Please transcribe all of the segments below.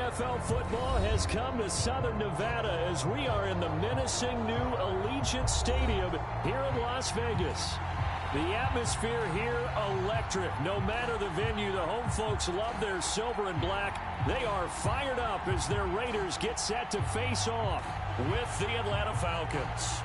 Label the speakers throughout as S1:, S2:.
S1: NFL football has come to Southern Nevada as we are in the menacing new Allegiant Stadium here in Las Vegas. The atmosphere here, electric. No matter the venue, the home folks love their silver and black. They are fired up as their Raiders get set to face off with the Atlanta Falcons.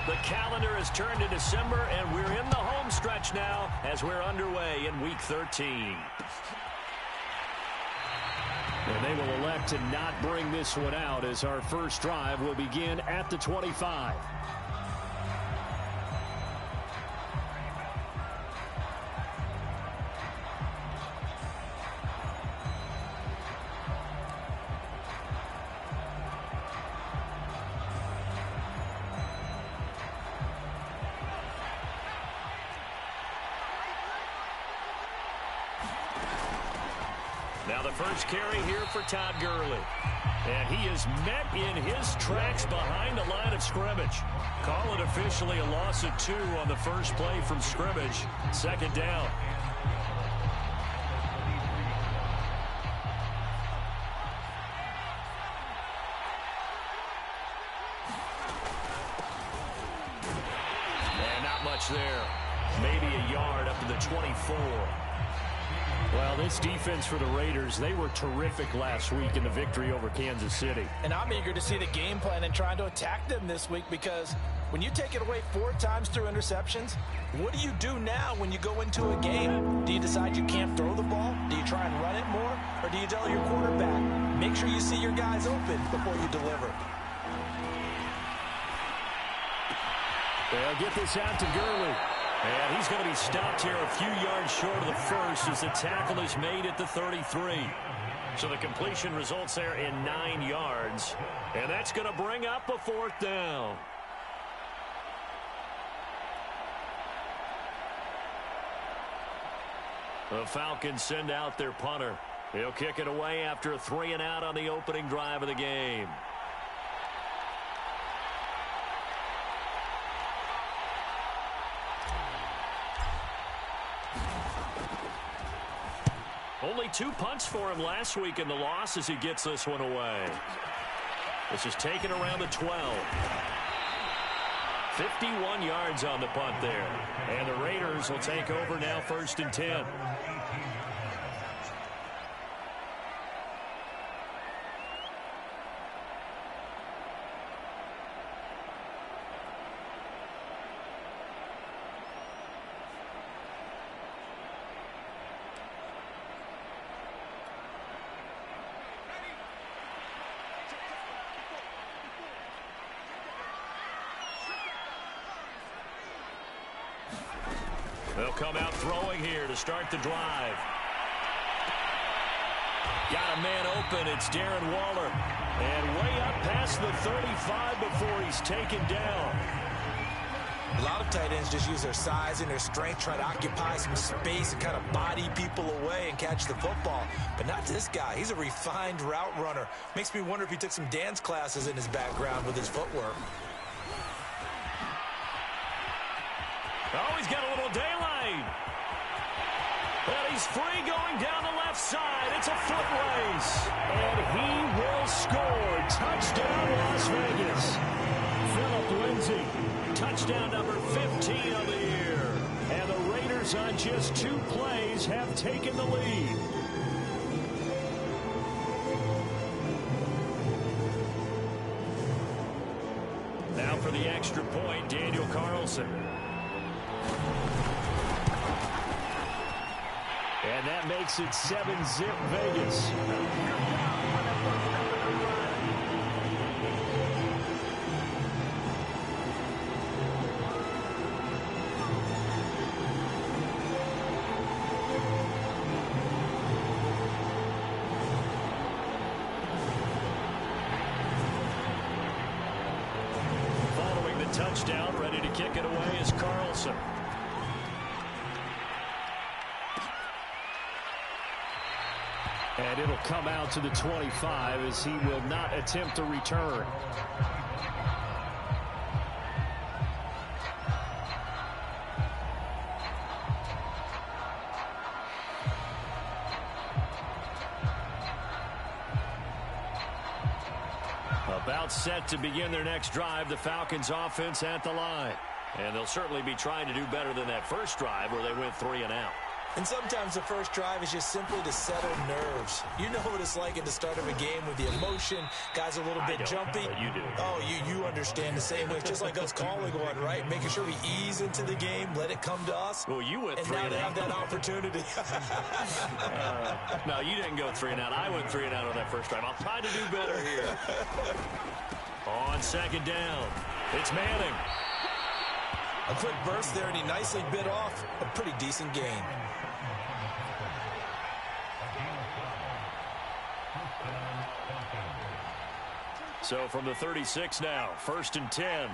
S1: The calendar has turned to December, and we're in the home stretch now as we're underway in Week 13. And they will elect to not bring this one out as our first drive will begin at the 25. Now the first carry here for Todd Gurley. And he is met in his tracks behind the line of scrimmage. Call it officially a loss of 2 on the first play from scrimmage. Second down. And not much there. Maybe a yard up to the 24. Well, this defense for the Raiders, they were terrific last week in the victory over Kansas City.
S2: And I'm eager to see the game plan and trying to attack them this week, because when you take it away 4 times through interceptions, what do you do now when you go into a game? Do you decide you can't throw the ball? Do you try and run it more? Or do you tell your quarterback, make sure you see your guys open before you deliver?
S1: They'll get this out to Gurley. And he's going to be stopped here a few yards short of the first as the tackle is made at the 33. So the completion results there in 9 yards. And that's going to bring up a 4th down. The Falcons send out their punter. He'll kick it away after a 3-and-out on the opening drive of the game. Only 2 punts for him last week in the loss as he gets this one away. This is taken around the 12. 51 yards on the punt there. And the Raiders will take over now 1st and 10. They'll come out throwing here to start the drive. Got a man open. It's Darren Waller. And way up past the 35 before he's taken down.
S2: A lot of tight ends just use their size and their strength, try to occupy some space and kind of body people away and catch the football. But not this guy. He's a refined route runner. Makes me wonder if he took some dance classes in his background with his footwork.
S1: Oh, he's got a little daylight. But he's free going down the left side. It's a foot race. And he will score. Touchdown, Las Vegas. Phillip Lindsay. Touchdown number 15 of the year. And the Raiders on just 2 plays have taken the lead. Now for the extra point, Daniel Carlson. And that makes it 7-zip Vegas. Following the touchdown, ready to kick it away is Carlson. And it'll come out to the 25 as he will not attempt to return. About set to begin their next drive, the Falcons offense at the line. And they'll certainly be trying to do better than that first drive where they went 3 and out.
S2: And sometimes the first drive is just simply to settle nerves. You know what it's like at the start of a game with the emotion. Guys are a little bit jumpy.
S1: But you do.
S2: Oh, you understand the same way. It's just like us calling one, right? Making sure we ease into the game, let it come to us.
S1: Well, you went 3
S2: and out. And now
S1: out.
S2: they have that opportunity.
S1: No, you didn't go 3 and out. I went 3 and out on that first drive. I'll try to do better here. On second down, it's Manning.
S2: A quick burst there, and he nicely bit off a pretty decent gain.
S1: So from the 36 now, 1st and 10.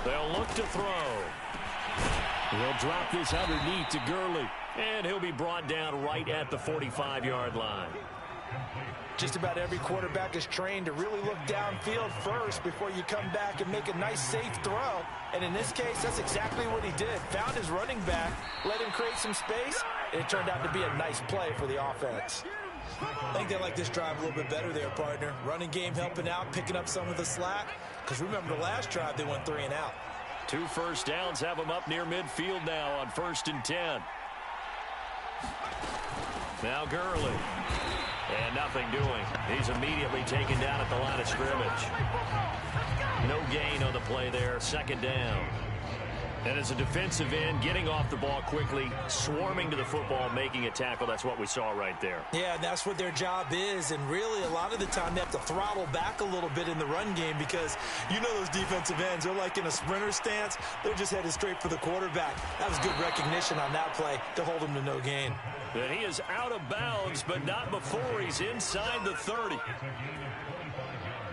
S1: They'll look to throw. He'll drop this underneath to Gurley. And he'll be brought down right at the 45-yard line.
S2: Just about every quarterback is trained to really look downfield first before you come back and make a nice, safe throw. And in this case, that's exactly what he did. Found his running back, let him create some space, and it turned out to be a nice play for the offense. I think they like this drive a little bit better there, partner. Running game helping out, picking up some of the slack. Because remember, the last drive, they went 3 and out.
S1: 2 first downs have them up near midfield now on 1st and 10. Now Gurley. And nothing doing. He's immediately taken down at the line of scrimmage. No gain on the play there. 2nd down. And as a defensive end, getting off the ball quickly, swarming to the football, making a tackle. That's what we saw right there.
S2: Yeah, that's what their job is. And really, a lot of the time, they have to throttle back a little bit in the run game because you know those defensive ends, they're like in a sprinter stance. They're just headed straight for the quarterback. That was good recognition on that play to hold him to no gain.
S1: And he is out of bounds, but not before he's inside the 30.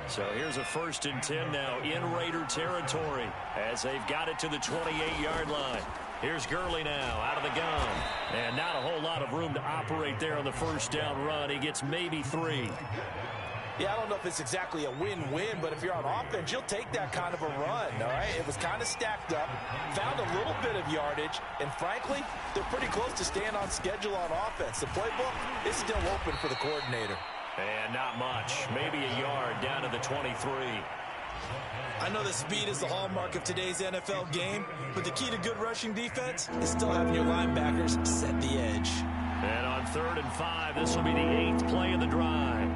S1: So here's a 1st and 10 now in Raider territory as they've got it to the 28-yard line. Here's Gurley now out of the gun. And not a whole lot of room to operate there on the 1st down run. He gets maybe 3.
S2: Yeah, I don't know if it's exactly a win-win, but if you're on offense, you'll take that kind of a run, all right? It was kind of stacked up, found a little bit of yardage, and frankly, they're pretty close to staying on schedule on offense. The playbook is still open for the coordinator.
S1: And not much. Maybe a yard down to the 23.
S2: I know that speed is the hallmark of today's NFL game, but the key to good rushing defense is still having your linebackers set the edge.
S1: And on 3rd and 5, this will be the 8th play of the drive.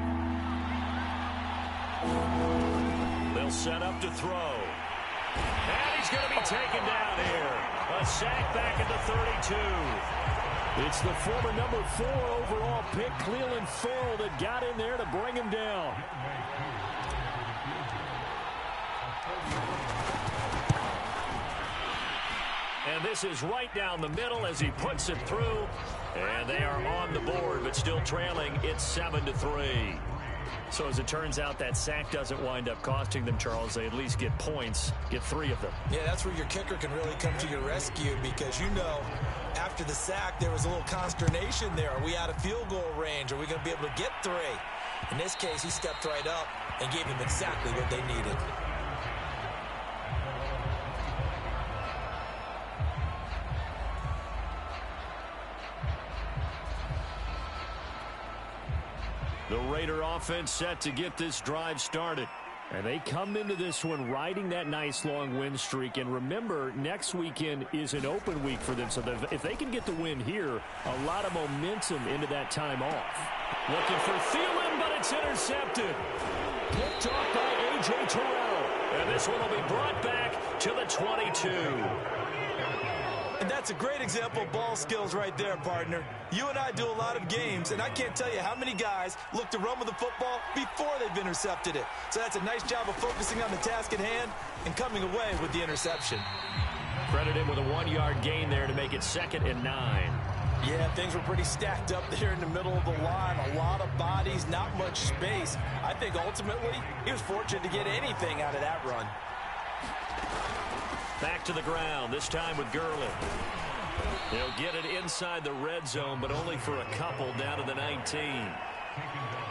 S1: They'll set up to throw. And he's going to be taken down here. A sack back at the 32. It's the former number 4 overall pick, Cleveland Farrell, that got in there to bring him down. And this is right down the middle as he puts it through. And they are on the board, but still trailing. It's 7-3. So as it turns out, that sack doesn't wind up costing them, Charles. They at least get points, get 3 of them.
S2: Yeah, that's where your kicker can really come to your rescue because, you know, after the sack, there was a little consternation there. Are we out of field goal range? Are we going to be able to get 3? In this case, he stepped right up and gave them exactly what they needed.
S1: The Raider offense set to get this drive started. And they come into this one riding that nice long win streak. And remember, next weekend is an open week for them. So if they can get the win here, a lot of momentum into that time off. Looking for Thielen, but it's intercepted. Picked off by A.J. Terrell. And this one will be brought back to the 22.
S2: And that's a great example of ball skills right there, partner. You and I do a lot of games, and I can't tell you how many guys look to run with the football before they've intercepted it. So that's a nice job of focusing on the task at hand and coming away with the interception.
S1: Credit him with a 1-yard gain there to make it 2nd and 9.
S2: Yeah, things were pretty stacked up there in the middle of the line. A lot of bodies, not much space. I think ultimately he was fortunate to get anything out of that run.
S1: Back to the ground, this time with Gurley. He'll get it inside the red zone, but only for a couple down to the 19.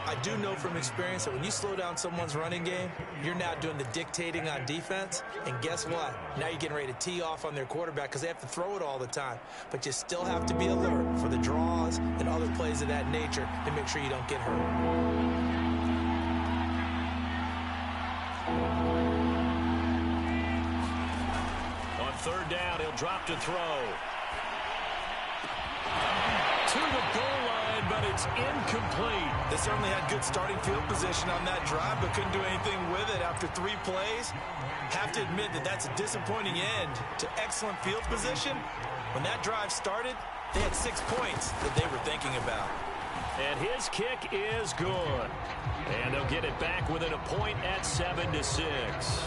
S2: I do know from experience that when you slow down someone's running game, you're now doing the dictating on defense. And guess what? Now you're getting ready to tee off on their quarterback because they have to throw it all the time. But you still have to be alert for the draws and other plays of that nature to make sure you don't get hurt.
S1: On third down, he'll drop to throw. To the goal line, but it's incomplete.
S2: They certainly had good starting field position on that drive, but couldn't do anything with it after 3 plays. Have to admit that that's a disappointing end to excellent field position. When that drive started, they had 6 points that they were thinking about.
S1: And his kick is good. And they'll get it back within a point at 7-6.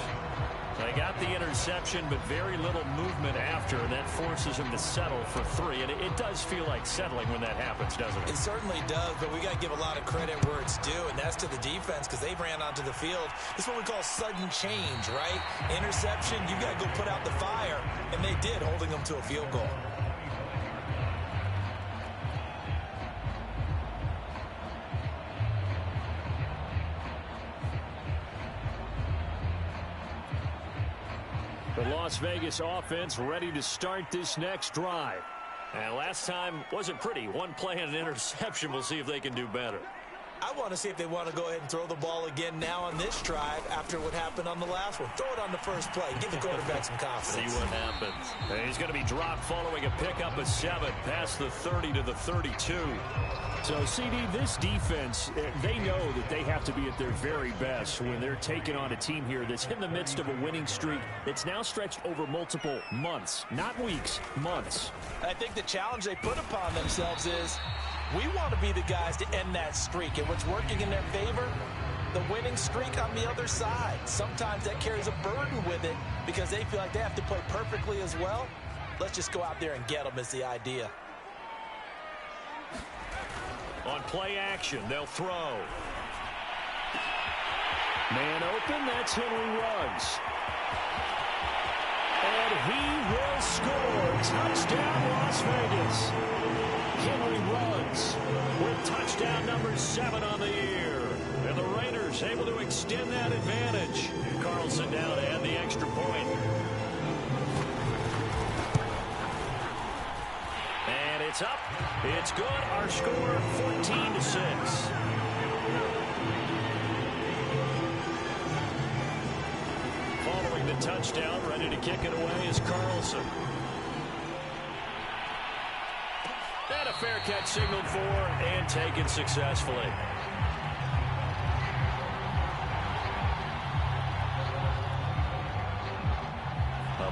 S1: They got the interception, but very little movement after, and that forces him to settle for 3. And it does feel like settling when that happens, doesn't it?
S2: It certainly does, but we got to give a lot of credit where it's due, and that's to the defense because they ran onto the field. It's what we call sudden change, right? Interception, you got to go put out the fire, and they did, holding them to a field goal.
S1: The Las Vegas offense ready to start this next drive. And last time wasn't pretty. 1 play and an interception. We'll see if they can do better.
S2: I want to see if they want to go ahead and throw the ball again now on this drive after what happened on the last one. Throw it on the first play. Give the quarterback some confidence.
S1: See what happens. And he's going to be dropped following a pickup of 7 past the 30 to the 32. So, CD, this defense, they know that they have to be at their very best when they're taking on a team here that's in the midst of a winning streak that's now stretched over multiple months, not weeks, months.
S2: I think the challenge they put upon themselves is we want to be the guys to end that streak. And what's working in their favor? The winning streak on the other side. Sometimes that carries a burden with it because they feel like they have to play perfectly as well. Let's just go out there and get them is the idea.
S1: On play action, they'll throw. Man open, that's Henry Ruggs. And he will score. Touchdown, Las Vegas. Henry Ruggs with touchdown number 7 on the year. And the Raiders able to extend that advantage. Carlson down to add the extra point. And it's up. It's good. Our score 14-6. Following the touchdown, ready to kick it away is Carlson. And a fair catch signaled for and taken successfully.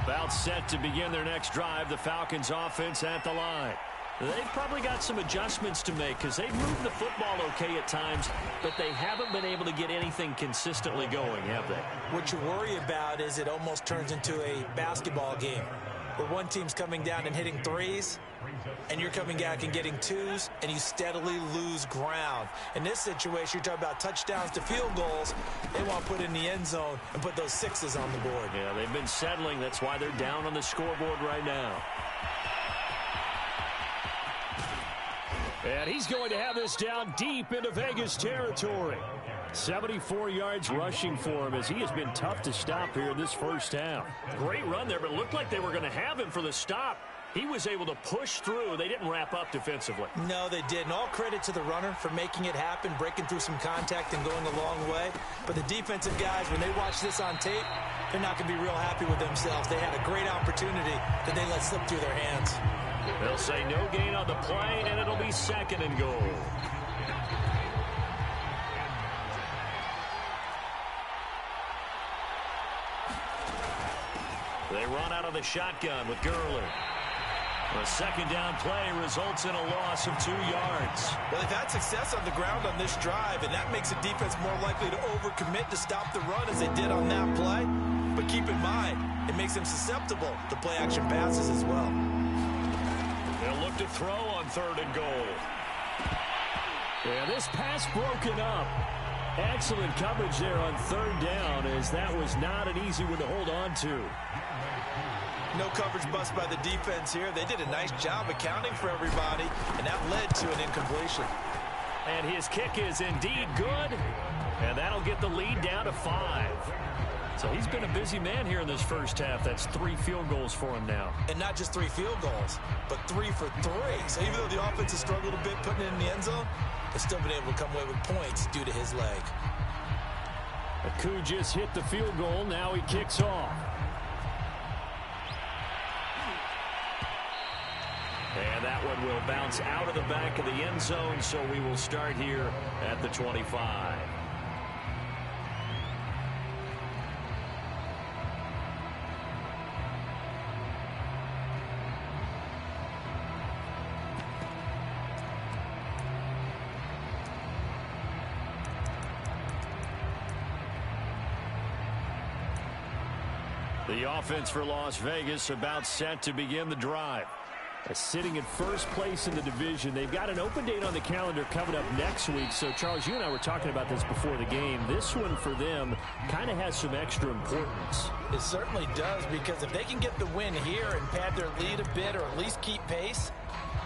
S1: About set to begin their next drive, the Falcons offense at the line. They've probably got some adjustments to make because they've moved the football okay at times, but they haven't been able to get anything consistently going, have they?
S2: What you worry about is it almost turns into a basketball game where one team's coming down and hitting 3s, and you're coming back and getting 2s, and you steadily lose ground. In this situation, you're talking about touchdowns to field goals. They want to put in the end zone and put those 6s on the board.
S1: Yeah, they've been settling. That's why they're down on the scoreboard right now. And he's going to have this down deep into Vegas territory. 74 yards rushing for him as he has been tough to stop here in this first half. Great run there, but it looked like they were going to have him for the stop. He was able to push through. They didn't wrap up defensively.
S2: No, they didn't. All credit to the runner for making it happen, breaking through some contact and going a long way. But the defensive guys, when they watch this on tape, they're not going to be real happy with themselves. They had a great opportunity that they let slip through their hands.
S1: They'll say no gain on the play, and it'll be 2nd and goal. They run out of the shotgun with Gurley. A 2nd down play results in a loss of 2 yards.
S2: Well, they've had success on the ground on this drive, and that makes the defense more likely to overcommit to stop the run as they did on that play. But keep in mind, it makes them susceptible to play-action passes as well.
S1: They'll look to throw on 3rd and goal. Yeah, this pass broken up. Excellent coverage there on 3rd down, as that was not an easy one to hold on to.
S2: No coverage bust by the defense here. They did a nice job accounting for everybody, and that led to an incompletion.
S1: And his kick is indeed good. And that'll get the lead down to 5. So he's been a busy man here in this first half. That's 3 field goals for him now.
S2: And not just 3 field goals, but 3 for 3. So even though the offense has struggled a bit putting it in the end zone, they've still been able to come away with points due to his leg.
S1: Aku just hit the field goal. Now he kicks off. And that one will bounce out of the back of the end zone, so we will start here at the 25. The offense for Las Vegas about set to begin the drive. Sitting at first place in the division. They've got an open date on the calendar coming up next week. So, Charles, you and I were talking about this before the game. This one for them kind of has some extra importance.
S2: It certainly does, because if they can get the win here and pad their lead a bit or at least keep pace,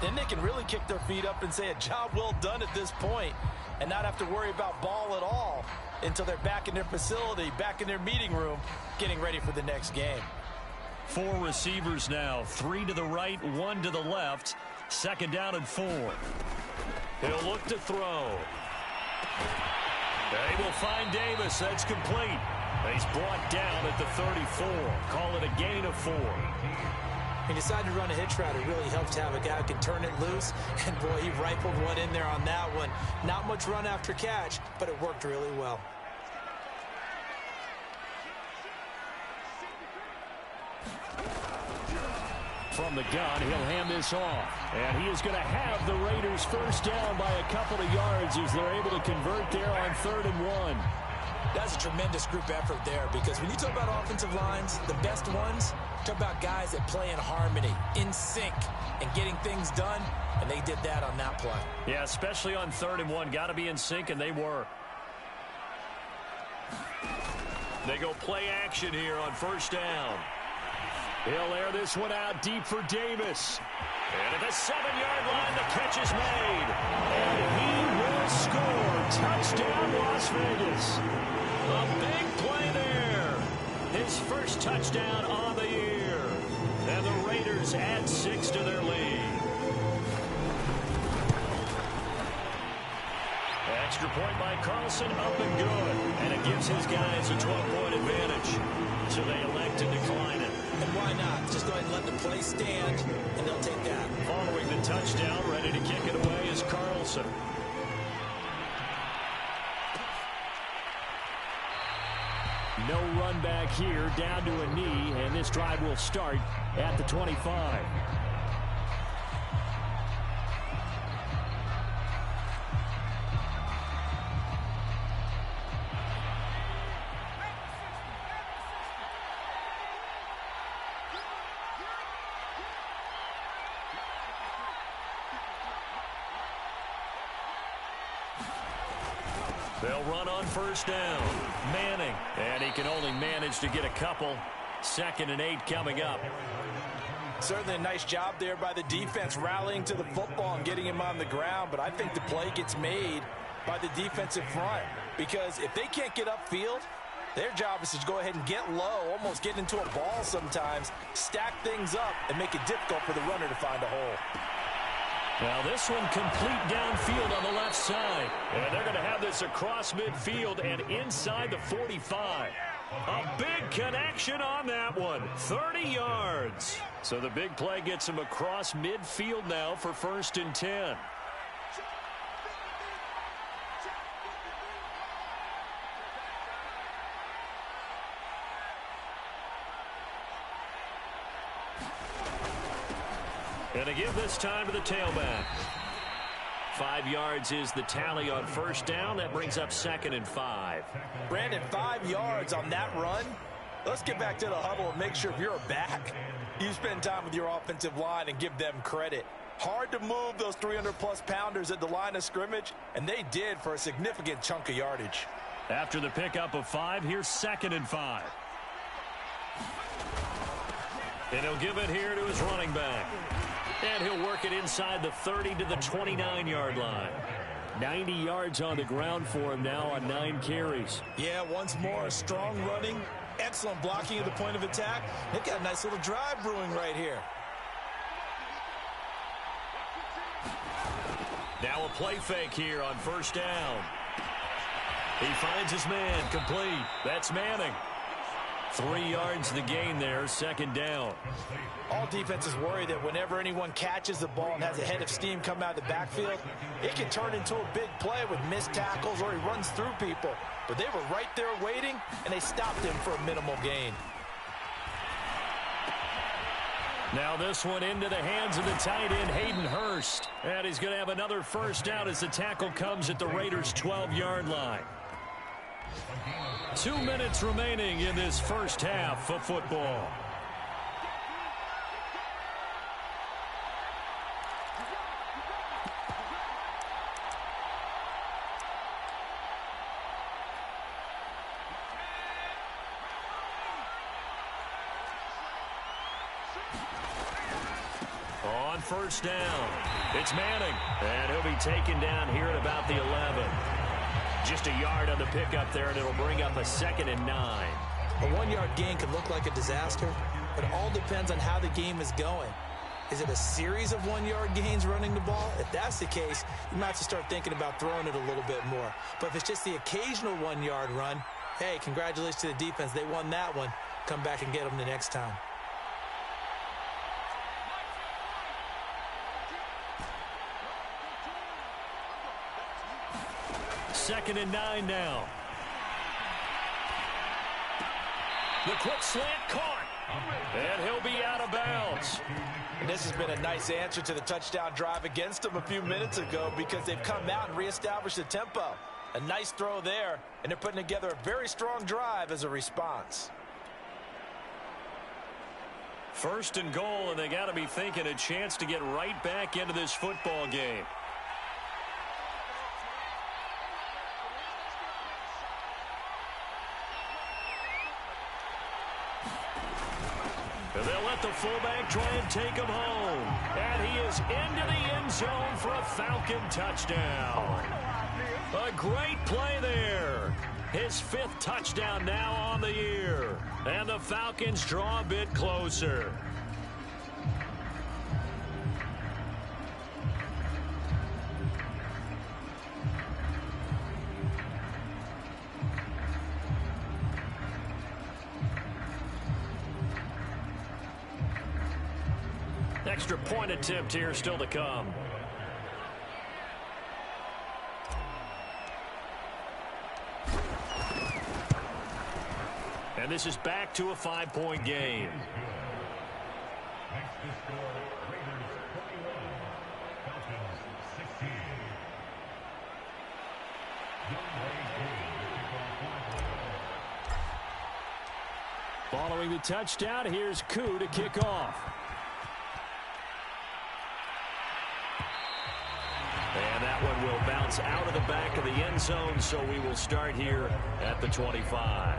S2: then they can really kick their feet up and say a job well done at this point and not have to worry about ball at all until they're back in their facility, back in their meeting room, getting ready for the next game.
S1: 4 receivers now, 3 to the right, 1 to the left. Second down and 4. He'll look to throw. They will find Davis. That's complete. He's brought down at the 34. Call it a gain of 4.
S2: He decided to run a hitch route. It really helps to have a guy who can turn it loose. And, boy, he rifled one in there on that one. Not much run after catch, but it worked really well.
S1: From the gun, he'll hand this off. And he is going to have the Raiders first down by a couple of yards as they're able to convert there on 3rd and 1.
S2: That's a tremendous group effort there, because when you talk about offensive lines, the best ones, talk about guys that play in harmony, in sync, and getting things done, and they did that on that play.
S1: Yeah, especially on 3rd and 1. Got to be in sync, and they were. They go play action here on first down. He'll air this one out deep for Davis. And at the 7-yard line, the catch is made. And he will score. Touchdown, Las Vegas. A big play there. His first touchdown on the year. And the Raiders add 6 to their lead. Extra point by Carlson, up and good. And it gives his guys a 12-point advantage. So they elect to decline it.
S2: And why not? Just go ahead and let the play stand, and they'll take that.
S1: Following the touchdown, ready to kick it away is Carlson. No run back here, down to a knee, and this drive will start at the 25. They'll run on first down. Manning. And he can only manage to get a couple. 2nd and 8 coming up.
S2: Certainly a nice job there by the defense, rallying to the football and getting him on the ground. But I think the play gets made by the defensive front, because if they can't get upfield, their job is to go ahead and get low, almost get into a ball sometimes, stack things up, and make it difficult for the runner to find a hole.
S1: Now this one complete downfield on the left side. And they're going to have this across midfield and inside the 45. A big connection on that one. 30 yards. So the big play gets him across midfield now for 1st and 10. And to give this time to the tailback. 5 yards is the tally on first down. That brings up 2nd and 5.
S2: Brandon, 5 yards on that run. Let's get back to the huddle and make sure if you're a back, you spend time with your offensive line and give them credit. Hard to move those 300-plus pounders at the line of scrimmage, and they did for a significant chunk of yardage.
S1: After the pickup of 5, here's 2nd and 5. And he'll give it here to his running back. And he'll work it inside the 30 to the 29-yard line. 90 yards on the ground for him now on 9 carries.
S2: Yeah, once more, strong running, excellent blocking at the point of attack. They've got a nice little drive brewing right here.
S1: Now a play fake here on first down. He finds his man, complete. That's Manning. 3 yards the gain there, second down.
S2: All defenses worry that whenever anyone catches the ball and has a head of steam come out of the backfield, it can turn into a big play with missed tackles or he runs through people. But they were right there waiting, and they stopped him for a minimal gain.
S1: Now this one into the hands of the tight end, Hayden Hurst. And he's going to have another first down as the tackle comes at the Raiders' 12-yard line. 2 minutes remaining in this first half of football. On first down, it's Manning. And he'll be taken down here at about the 11. Just a yard on the pickup there, and it'll bring up a 2nd and 9.
S2: A 1-yard gain can look like a disaster, but it all depends on how the game is going. Is it a series of 1-yard gains running the ball? If that's the case, you might have to start thinking about throwing it a little bit more. But if it's just the occasional 1-yard run, hey, congratulations to the defense. They won that one. Come back and get them the next time.
S1: Second and 9 now. The quick slant caught. And he'll be out of bounds.
S2: And this has been a nice answer to the touchdown drive against them a few minutes ago because they've come out and reestablished the tempo. A nice throw there, and they're putting together a very strong drive as a response.
S1: First and goal, and they got to be thinking a chance to get right back into this football game. They'll let the fullback try and take him home. And he is into the end zone for a Falcon touchdown. A great play there. His 5th touchdown now on the year. And the Falcons draw a bit closer. Extra point attempt here still to come. And this is back to a 5-point game. Following the touchdown, here's Koo to kick off. And that one will bounce out of the back of the end zone, so we will start here at the 25.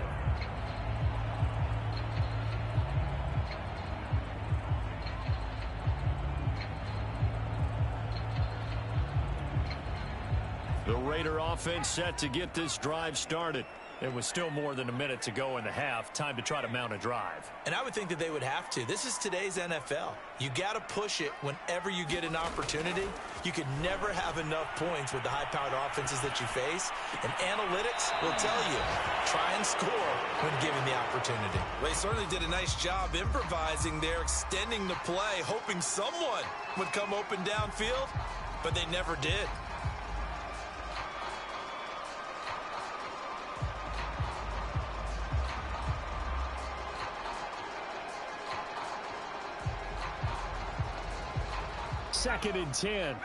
S1: The Raider offense set to get this drive started. It was still more than a minute to go in the half. Time to try to mount a drive.
S2: And I would think that they would have to. This is today's NFL. You got to push it whenever you get an opportunity. You could never have enough points with the high-powered offenses that you face. And analytics will tell you, try and score when given the opportunity. Well, they certainly did a nice job improvising there, extending the play, hoping someone would come open downfield, but they never did.
S1: Second and 10.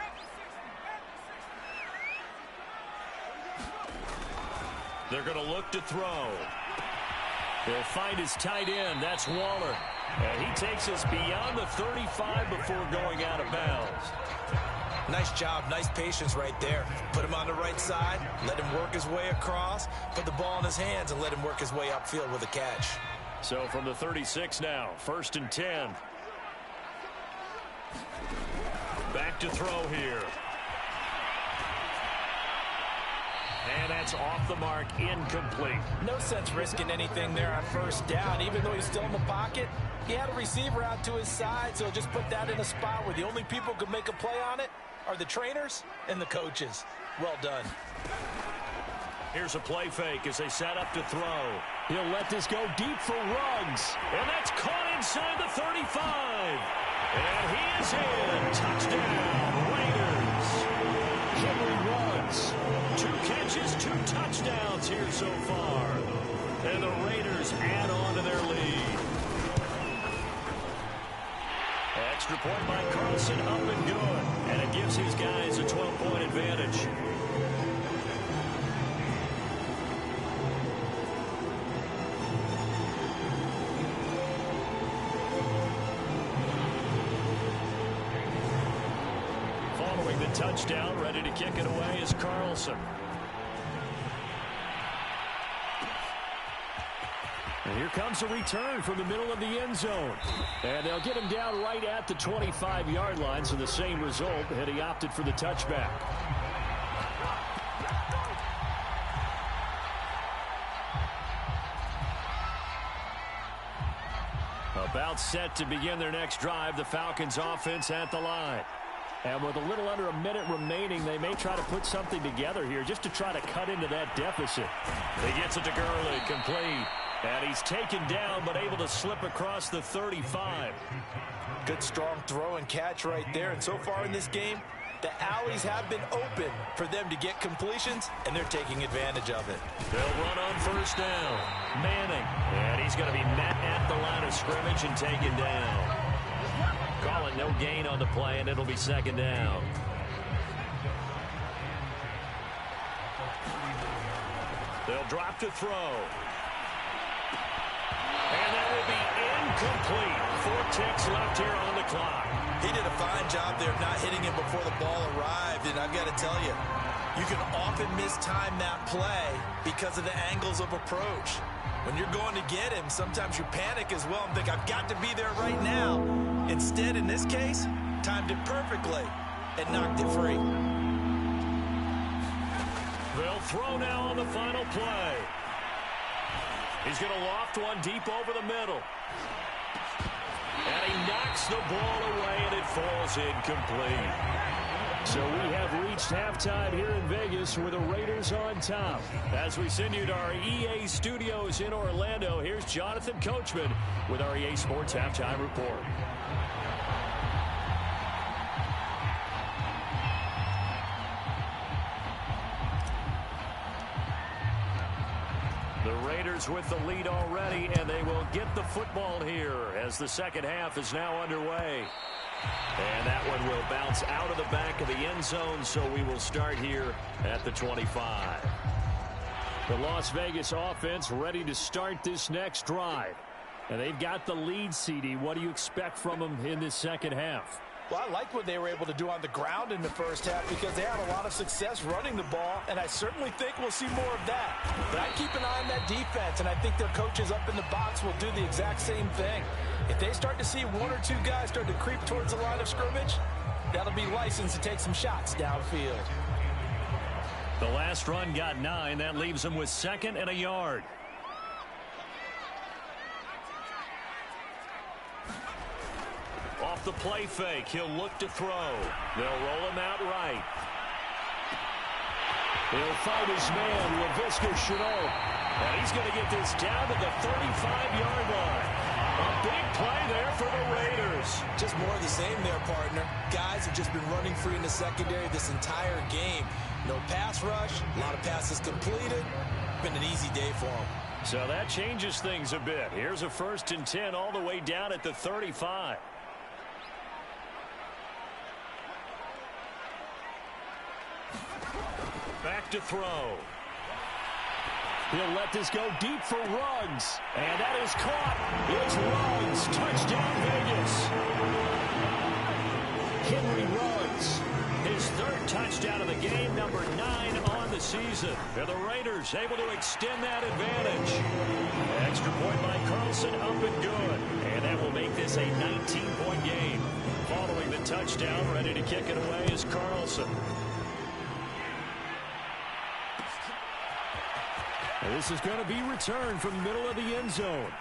S1: They're going to look to throw. He'll find his tight end. That's Waller. And he takes us beyond the 35 before going out of bounds.
S2: Nice job. Nice patience right there. Put him on the right side. Let him work his way across. Put the ball in his hands and let him work his way upfield with a catch.
S1: So from the 36 now, first and 10. Back to throw here. And that's off the mark, incomplete.
S2: No sense risking anything there on first down. Even though he's still in the pocket, he had a receiver out to his side, so just put that in a spot where the only people who could make a play on it are the trainers and the coaches. Well done.
S1: Here's a play fake as they set up to throw. He'll let this go deep for Ruggs. And that's caught inside the 35. And he is in. Touchdown, Raiders. Henry Ruggs. 2 catches, 2 touchdowns here so far. And the Raiders add on to their lead. Extra point by Carlson, up and good. And it gives his guys a 12-point advantage. Following the touchdown, ready to kick it away is Carlson. And here comes a return from the middle of the end zone. And they'll get him down right at the 25-yard line, so the same result, and he opted for the touchback. About set to begin their next drive, the Falcons offense at the line. And with a little under a minute remaining, they may try to put something together here just to try to cut into that deficit. He gets it to Gurley, complete. And he's taken down, but able to slip across the 35.
S2: Good strong throw and catch right there. And so far in this game, the alleys have been open for them to get completions, and they're taking advantage of it.
S1: They'll run on first down. Manning. And he's going to be met at the line of scrimmage and taken down. Call it no gain on the play, and it'll be second down. They'll drop to throw. And that will be incomplete. 4 ticks left here on the clock.
S2: He did a fine job there of not hitting it before the ball arrived. And I've got to tell you, you can often mistime that play because of the angles of approach. When you're going to get him, sometimes you panic as well and think, I've got to be there right now. Instead, in this case, timed it perfectly and knocked it free.
S1: They'll throw now on the final play. He's going to loft one deep over the middle. And he knocks the ball away, and it falls incomplete. So we have reached halftime here in Vegas with the Raiders on top. As we send you to our EA studios in Orlando, here's Jonathan Coachman with our EA Sports Halftime Report. The Raiders with the lead already, and they will get the football here as the second half is now underway. And that one will bounce out of the back of the end zone, so we will start here at the 25. The Las Vegas offense ready to start this next drive. And they've got the lead, CD. What do you expect from them in this second half?
S2: Well, I like what they were able to do on the ground in the first half because they had a lot of success running the ball, and I certainly think we'll see more of that. But I keep an eye on that defense, and I think their coaches up in the box will do the exact same thing. If they start to see 1 or 2 guys start to creep towards the line of scrimmage, that'll be licensed to take some shots downfield.
S1: The last run got 9. That leaves them with 2nd and a yard. Off the play fake, he'll look to throw. They'll roll him out right. He'll find his man, Laviska Shenault. And he's going to get this down to the 35-yard line. A big play there for the Raiders.
S2: Just more of the same there, partner. Guys have just been running free in the secondary this entire game. No pass rush, a lot of passes completed. Been an easy day for them.
S1: So that changes things a bit. Here's a 1st and 10 all the way down at the 35. Back to throw. He'll let this go deep for Ruggs. And that is caught. It's Ruggs. Touchdown, Vegas. Henry Ruggs. His 3rd touchdown of the game, number 9 on the season. And the Raiders able to extend that advantage. Extra point by Carlson, up and good. And that will make this a 19-point game. Following the touchdown, ready to kick it away is Carlson. This is going to be returned from the middle of the end zone.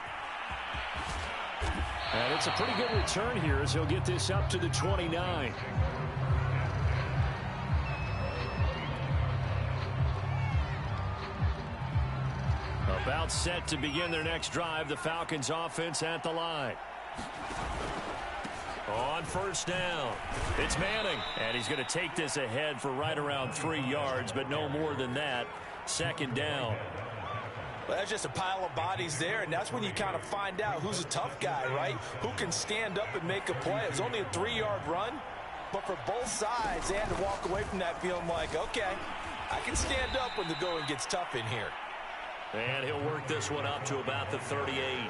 S1: And it's a pretty good return here as he'll get this up to the 29. About set to begin their next drive, the Falcons offense at the line. On first down, it's Manning. And he's going to take this ahead for right around 3 yards, but no more than that. Second down.
S2: Well, that's just a pile of bodies there, and that's when you kind of find out who's a tough guy, right? Who can stand up and make a play. It was only a 3-yard run, but for both sides, they had to walk away from that feeling like, okay, I can stand up when the going gets tough in here.
S1: And he'll work this one up to about the 38.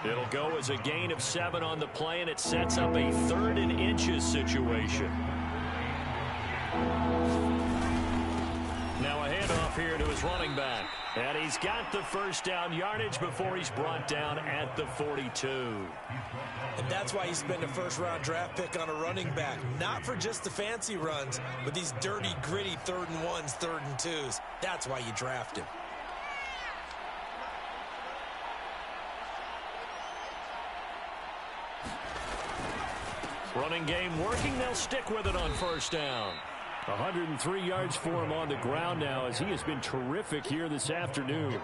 S1: It'll go as a gain of 7 on the play, and it sets up a 3rd and inches situation. Now a handoff here to his running back. And he's got the first down yardage before he's brought down at the 42.
S2: And that's why you spend a first-round draft pick on a running back. Not for just the fancy runs, but these dirty, gritty 3rd and 1s, 3rd and 2s. That's why you draft him.
S1: Running game working. They'll stick with it on first down. 103 yards for him on the ground now as he has been terrific here this afternoon.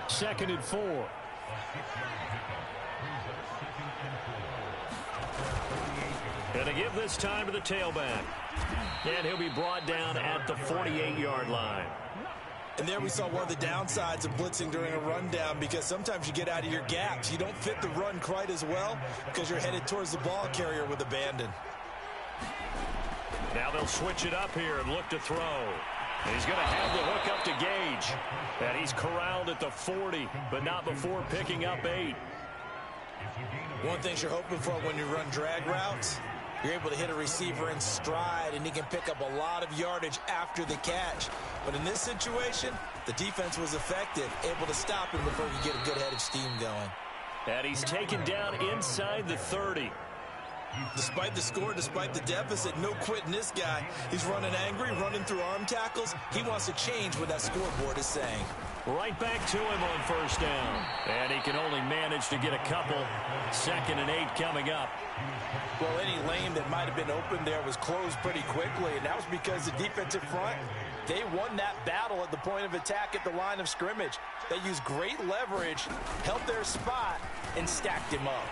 S1: 2nd and 4. Going to give this time to the tailback. And he'll be brought down at the 48-yard line.
S2: And there we saw one of the downsides of blitzing during a rundown, because sometimes you get out of your gaps. You don't fit the run quite as well because you're headed towards the ball carrier with abandon.
S1: Now they'll switch it up here and look to throw. And he's going to have the hook up to Gage. And he's corralled at the 40, but not before picking up 8.
S2: One thing you're hoping for when you run drag routes, you're able to hit a receiver in stride, and he can pick up a lot of yardage after the catch. But in this situation, the defense was effective, able to stop him before you get a good head of steam going.
S1: And he's taken down inside the 30.
S2: Despite the score, despite the deficit, no quitting this guy. He's running angry, running through arm tackles. He wants to change what that scoreboard is saying.
S1: Right back to him on first down. And he can only manage to get a couple. 2nd and 8 coming up.
S2: Well, any lane that might have been open there was closed pretty quickly, and that was because the defensive front, they won that battle at the point of attack at the line of scrimmage. They used great leverage, held their spot, and stacked him up.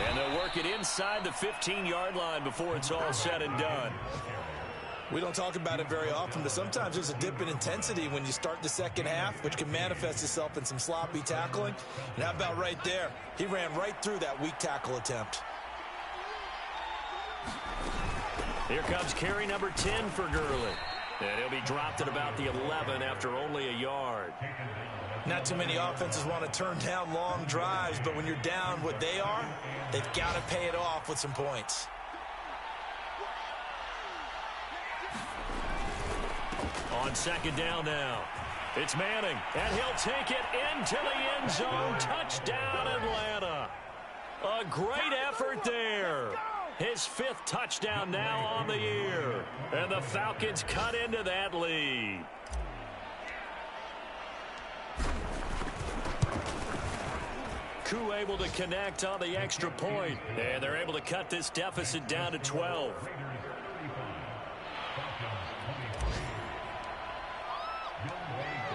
S1: And they'll work it inside the 15-yard line before it's all said and done.
S2: We don't talk about it very often, but sometimes there's a dip in intensity when you start the second half, which can manifest itself in some sloppy tackling. And how about right there? He ran right through that weak tackle attempt.
S1: Here comes carry number 10 for Gurley. And he'll be dropped at about the 11 after only a yard.
S2: Not too many offenses want to turn down long drives, but when you're down what they are, they've got to pay it off with some points.
S1: On second down now, it's Manning, and he'll take it into the end zone. Touchdown, Atlanta. A great effort there. His 5th touchdown now on the year. And the Falcons cut into that lead. Koo able to connect on the extra point. And they're able to cut this deficit down to 12.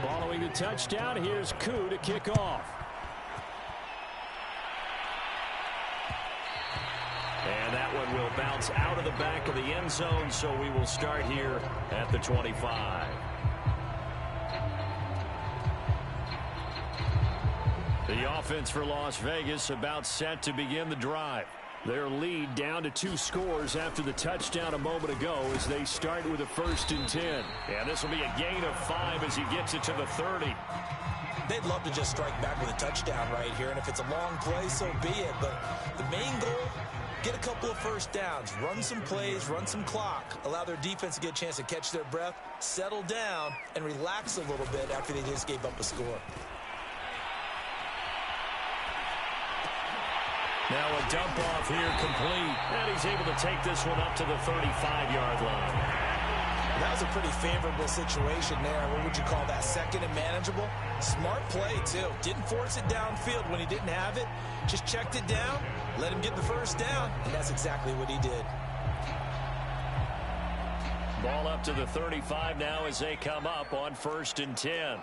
S1: Following the touchdown, here's Koo to kick off. And that one will bounce out of the back of the end zone, so we will start here at the 25. The offense for Las Vegas about set to begin the drive. Their lead down to 2 scores after the touchdown a moment ago as they start with a 1st and 10. And this will be a gain of 5 as he gets it to the 30.
S2: They'd love to just strike back with a touchdown right here, and if it's a long play, so be it. But the main goal, get a couple of first downs, run some plays, run some clock, allow their defense to get a chance to catch their breath, settle down, and relax a little bit after they just gave up a score.
S1: Now a dump off here complete. And he's able to take this one up to the 35-yard line.
S2: That was a pretty favorable situation there. What would you call that? Second and manageable? Smart play, too. Didn't force it downfield when he didn't have it. Just checked it down, let him get the first down, and that's exactly what he did.
S1: Ball up to the 35 now as they come up on 1st and 10.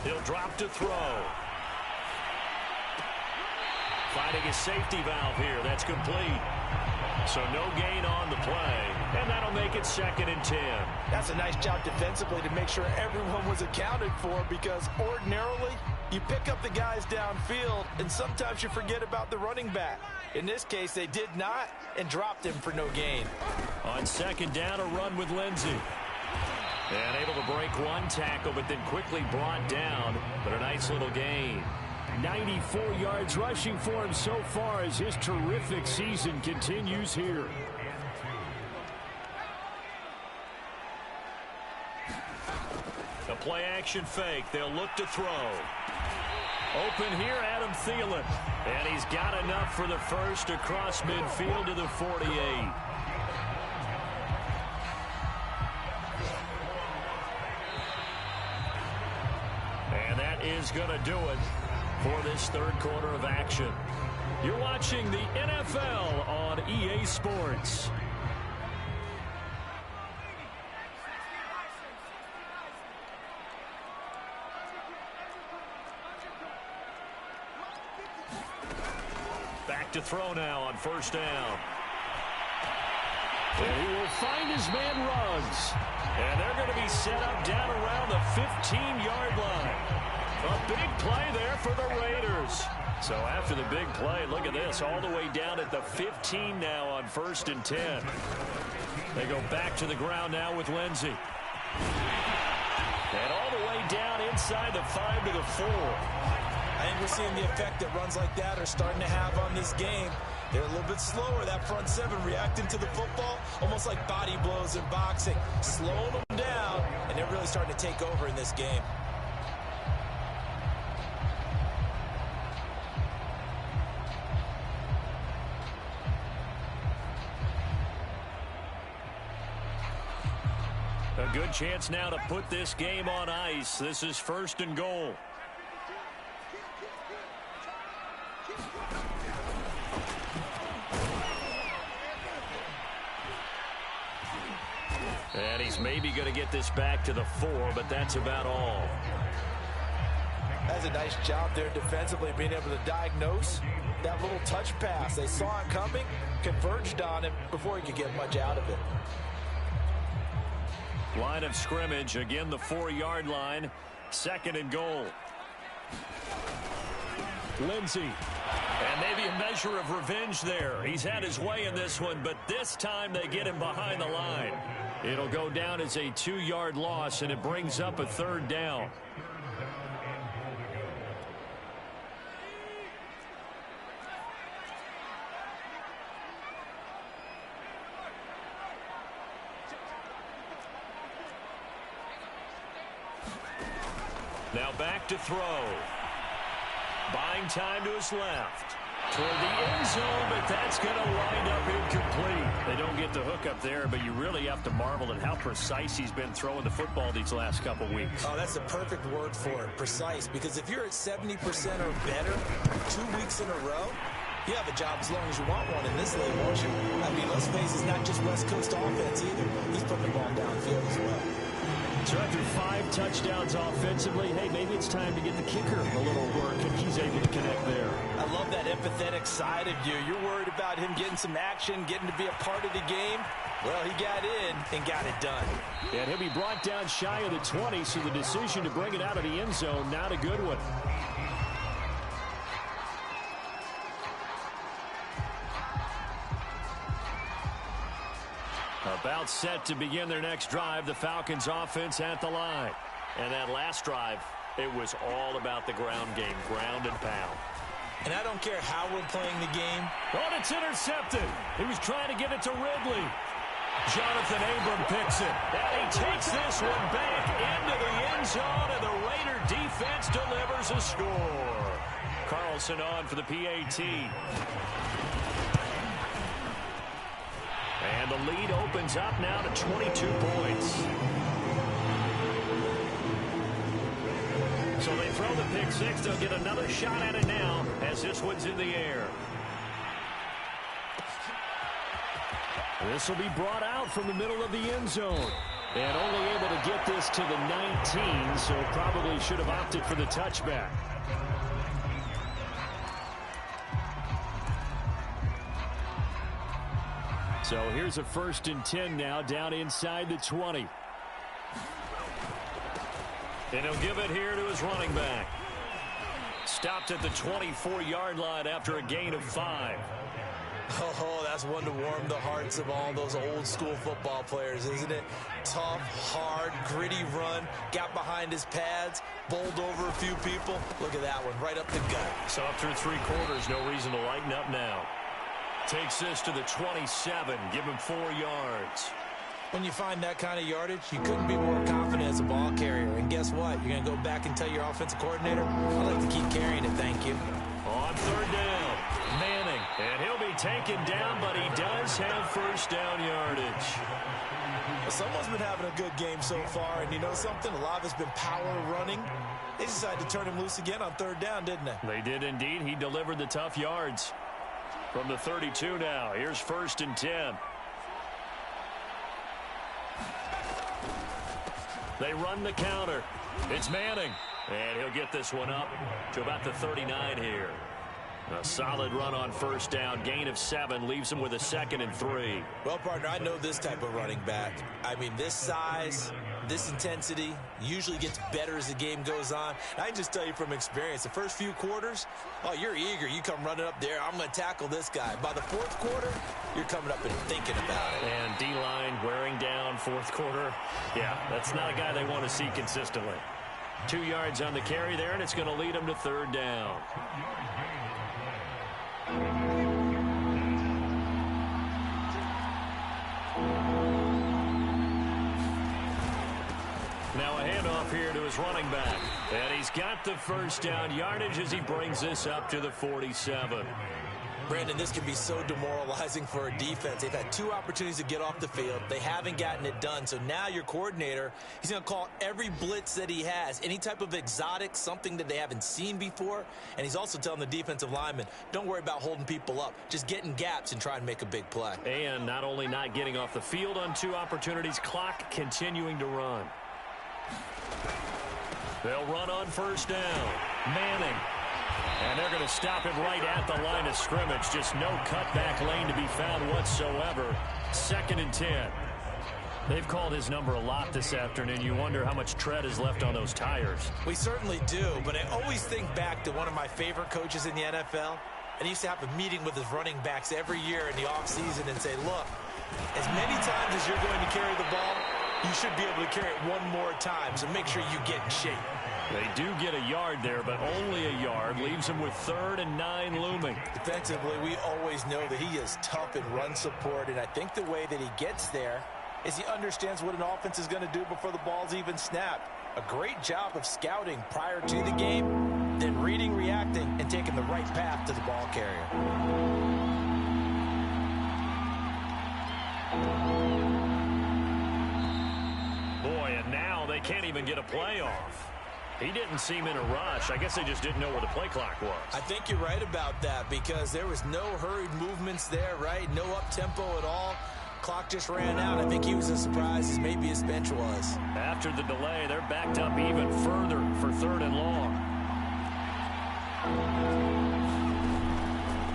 S1: He'll drop to throw. Finding his safety valve here. That's complete. So no gain on the play, and that'll make it 2nd and 10.
S2: That's a nice job defensively to make sure everyone was accounted for, because ordinarily you pick up the guys downfield, and sometimes you forget about the running back. In this case, they did not and dropped him for no gain.
S1: On 2nd down, a run with Lindsey. And able to break one tackle, but then quickly brought down, but a nice little gain. 94 yards rushing for him so far as his terrific season continues here. A play-action fake. They'll look to throw. Open here, Adam Thielen. And he's got enough for the first across midfield to the 48. And that is going to do it for this 3rd quarter of action. You're watching the NFL on EA Sports. Back to throw now on 1st down. And he will find his man Ruggs. And they're going to be set up down around the 15-yard line. A big play there for the Raiders. So after the big play, look at this, all the way down at the 15 now on 1st and 10. They go back to the ground now with Lindsey. And all the way down inside the 5 to the 4.
S2: I think we're seeing the effect that runs like that are starting to have on this game. They're a little bit slower, that front 7, reacting to the football, almost like body blows in boxing, slowing them down, and they're really starting to take over in this game.
S1: A good chance now to put this game on ice. This is 1st and goal. And he's maybe going to get this back to the 4, but that's about all.
S2: That's a nice job there defensively, being able to diagnose that little touch pass. They saw it coming, converged on him before he could get much out of it.
S1: Line of scrimmage, again the 4-yard line, 2nd and goal. Lindsey. And maybe a measure of revenge there. He's had his way in this one, but this time they get him behind the line. It'll go down as a 2-yard loss, and it brings up a 3rd down. Now back to throw. Buying time to his left. Toward the end zone, but that's going to wind up incomplete. They don't get the hook up there, but you really have to marvel at how precise he's been throwing the football these last couple weeks.
S2: Oh, that's the perfect word for it, precise. Because if you're at 70% or better 2 weeks in a row, you have a job as long as you want one in this league, won't you? I mean, let's face it, it's not just West Coast offense either. He's putting the ball downfield as well.
S1: So after 5 touchdowns offensively, hey, maybe it's time to get the kicker a little work, and he's able to connect there.
S2: I love that empathetic side of you. You're worried about him getting some action, getting to be a part of the game. Well, he got in and got it done.
S1: And he'll be brought down shy of the 20, so the decision to bring it out of the end zone, not a good one. About set to begin their next drive, the Falcons offense at the line. And that last drive, it was all about the ground game, ground and pound.
S2: And I don't care how we're playing the game.
S1: Oh, it's intercepted. He was trying to get it to Ridley. Jonathan Abram picks it. And he takes this one back into the end zone, and the Raider defense delivers a score. Carlson on for the PAT. And the lead opens up now to 22 points. So they throw the pick six. They'll get another shot at it now as this one's in the air. This will be brought out from the middle of the end zone. And only able to get this to the 19, so probably should have opted for the touchback. So here's a 1st and 10 now, down inside the 20. And he'll give it here to his running back. Stopped at the 24-yard line after a gain of 5.
S2: Oh, that's one to warm the hearts of all those old school football players, isn't it? Tough, hard, gritty run, got behind his pads, bowled over a few people. Look at that one, right up the gut.
S1: So up through 3 quarters, no reason to lighten up now. Takes this to the 27, give him 4 yards.
S2: When you find that kind of yardage, you couldn't be more confident as a ball carrier. And guess what? You're going to go back and tell your offensive coordinator, I'd like to keep carrying it, thank you.
S1: On 3rd down, Manning. And he'll be taken down, but he does have 1st down yardage.
S2: Well, someone's been having a good game so far, and you know something? A lot of it's been power running. They decided to turn him loose again on 3rd down, didn't they?
S1: They did indeed. He delivered the tough yards. From the 32 now, here's 1st and 10. They run the counter. It's Manning. And he'll get this one up to about the 39 here. A solid run on 1st down. Gain of 7 leaves him with a 2nd and 3.
S2: Well, partner, I know this type of running back. I mean, this size, this intensity usually gets better as the game goes on. And I can just tell you from experience, the first few quarters, oh, you're eager. You come running up there. I'm going to tackle this guy. By the 4th quarter, you're coming up and thinking about it.
S1: And D-line wearing down 4th quarter. Yeah, that's not a guy they want to see consistently. 2 yards on the carry there, and it's going to lead him to 3rd down. Now a handoff here to his running back. And he's got the 1st down yardage as he brings this up to the 47.
S2: Brandon, this can be so demoralizing for a defense. They've had 2 opportunities to get off the field. They haven't gotten it done. So now your coordinator, he's going to call every blitz that he has, any type of exotic, something that they haven't seen before. And he's also telling the defensive lineman, don't worry about holding people up. Just get in gaps and try and make a big play.
S1: And not only not getting off the field on 2 opportunities, clock continuing to run. They'll run on 1st down. Manning. And they're going to stop him right at the line of scrimmage. Just no cutback lane to be found whatsoever. 2nd and 10. They've called his number a lot this afternoon. You wonder how much tread is left on those tires.
S2: We certainly do, but I always think back to one of my favorite coaches in the NFL. And he used to have a meeting with his running backs every year in the offseason and say, look, as many times as you're going to carry the ball, you should be able to carry it 1 more time, so make sure you get in shape.
S1: They do get a yard there, but only a yard. Leaves him with 3rd and 9 looming.
S2: Defensively, we always know that he is tough in run support, and I think the way that he gets there is he understands what an offense is going to do before the ball's even snapped. A great job of scouting prior to the game, then reading, reacting, and taking the right path to the ball carrier.
S1: Boy, and now they can't even get a play off. He didn't seem in a rush. I guess they just didn't know where the play clock was.
S2: I think you're right about that because there was no hurried movements there, right? No up-tempo at all. Clock just ran out. I think he was as surprised as maybe his bench was.
S1: After the delay, they're backed up even further for 3rd and long.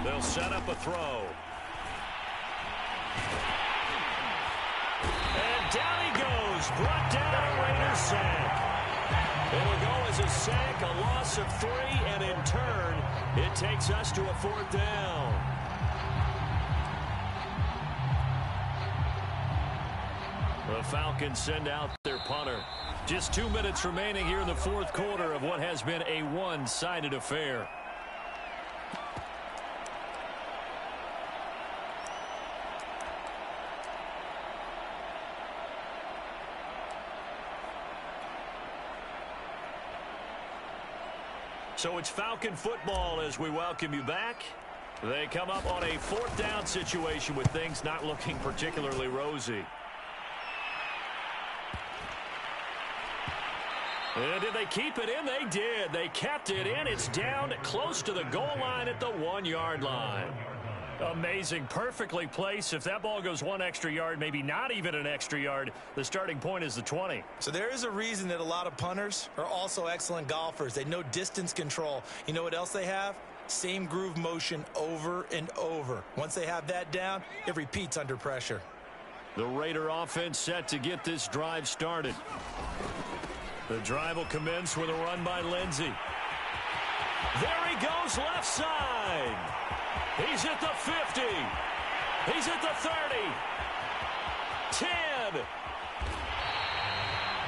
S1: They'll set up a throw. And down he goes. Brought down a Raiders sack. It'll go as a sack, a loss of 3, and in turn, it takes us to a 4th down. The Falcons send out their punter. Just 2 minutes remaining here in the 4th quarter of what has been a one-sided affair. So it's Falcon football as we welcome you back. They come up on a fourth down situation with things not looking particularly rosy. And did they keep it in? They did. They kept it in. It's down close to the goal line at the 1-yard line. Amazing. Perfectly placed. If that ball goes 1 extra yard, maybe not even an extra yard, the starting point is the 20.
S2: So there is a reason that a lot of punters are also excellent golfers. They know distance control. You know what else they have? Same groove motion over and over. Once they have that down, it repeats under pressure.
S1: The Raider offense set to get this drive started. The drive will commence with a run by Lindsey. There he goes, left side. He's at the 50. He's at the 30. 10.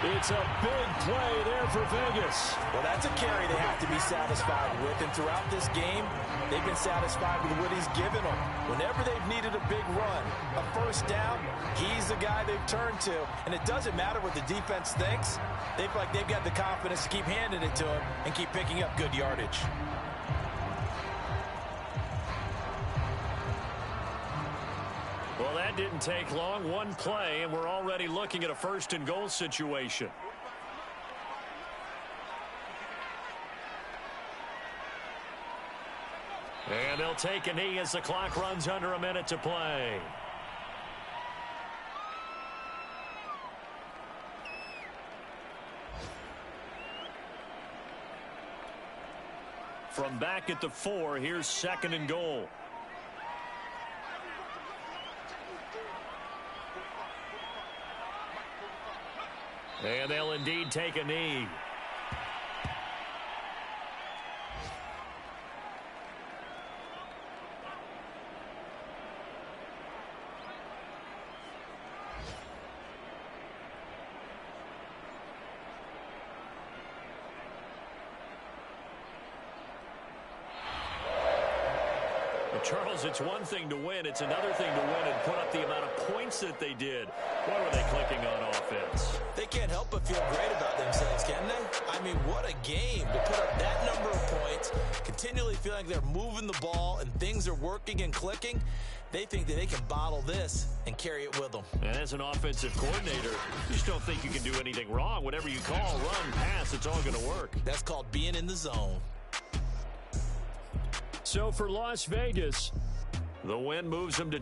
S1: It's a big play there for Vegas.
S2: Well, that's a carry they have to be satisfied with. And throughout this game, they've been satisfied with what he's given them. Whenever they've needed a big run, a first down, he's the guy they've turned to. And it doesn't matter what the defense thinks. They feel like they've got the confidence to keep handing it to him and keep picking up good yardage.
S1: Well, that didn't take long. One play, and we're already looking at a first and goal situation. And they'll take a knee as the clock runs under a minute to play. From back at the 4, here's second and goal. And they'll indeed take a knee. Charles, it's one thing to win. It's another thing to win and put up the amount of points that they did. What were they clicking on offense?
S2: They can't help but feel great about themselves, can they? I mean, what a game to put up that number of points, continually feeling like they're moving the ball and things are working and clicking. They think that they can bottle this and carry it with them.
S1: And as an offensive coordinator, you just don't think you can do anything wrong. Whatever you call, run, pass, it's all going to work.
S2: That's called being in the zone.
S1: So for Las Vegas, the win moves them to